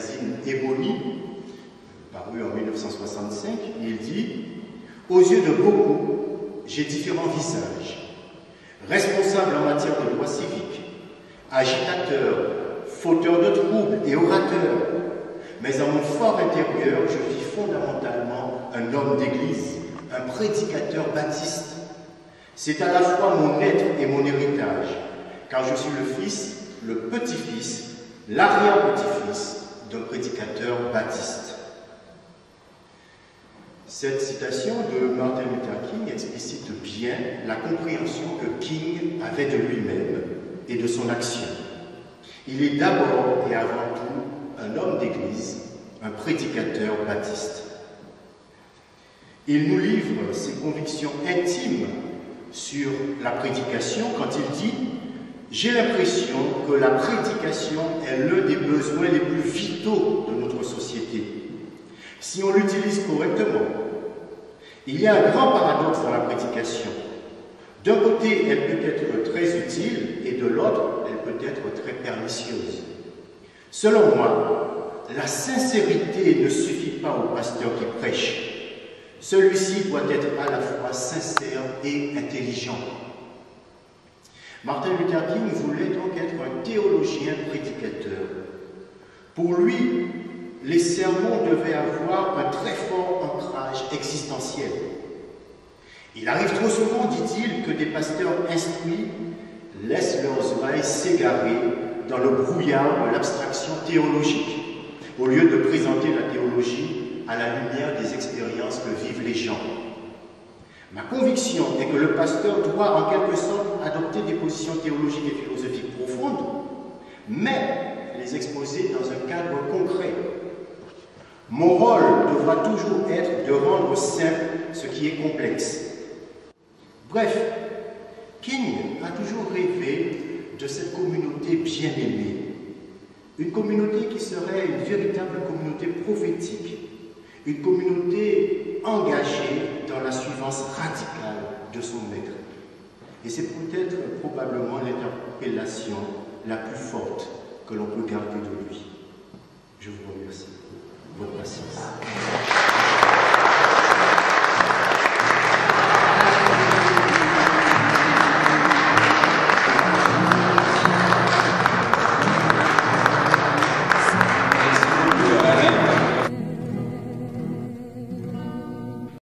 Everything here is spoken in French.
magazine Ebony, paru en 1965, il dit « Aux yeux de beaucoup, j'ai différents visages. Responsable en matière de droits civiques, agitateur, fauteur de troubles et orateur. Mais en mon fort intérieur, je vis fondamentalement un homme d'église, un prédicateur baptiste. C'est à la fois mon être et mon héritage, car je suis le fils, le petit-fils, l'arrière-petit-fils d'un prédicateur baptiste. » Cette citation de Martin Luther King explicite bien la compréhension que King avait de lui-même et de son action. Il est d'abord et avant tout un homme d'église, un prédicateur baptiste. Il nous livre ses convictions intimes sur la prédication quand il dit « J'ai l'impression que la prédication est l'un des besoins les plus vitaux de notre société. Si on l'utilise correctement, il y a un grand paradoxe dans la prédication. D'un côté, elle peut être très utile et de l'autre, elle peut être très pernicieuse. Selon moi, la sincérité ne suffit pas au pasteur qui prêche. Celui-ci doit être à la fois sincère et intelligent. » Martin Luther King voulait donc être un théologien prédicateur. Pour lui, les sermons devaient avoir un très fort ancrage existentiel. Il arrive trop souvent, dit-il, que des pasteurs instruits laissent leurs oreilles s'égarer dans le brouillard de l'abstraction théologique, au lieu de présenter la théologie à la lumière des expériences que vivent les gens. Ma conviction est que le pasteur doit en quelque sorte adopter des positions théologiques et philosophiques profondes, mais les exposer dans un cadre concret. Mon rôle devra toujours être de rendre simple ce qui est complexe. Bref, King a toujours rêvé de cette communauté bien-aimée, une communauté qui serait une véritable communauté prophétique, une communauté engagée dans la suivance radicale de son maître. Et c'est peut-être probablement l'interpellation la plus forte que l'on peut garder de lui. Je vous remercie.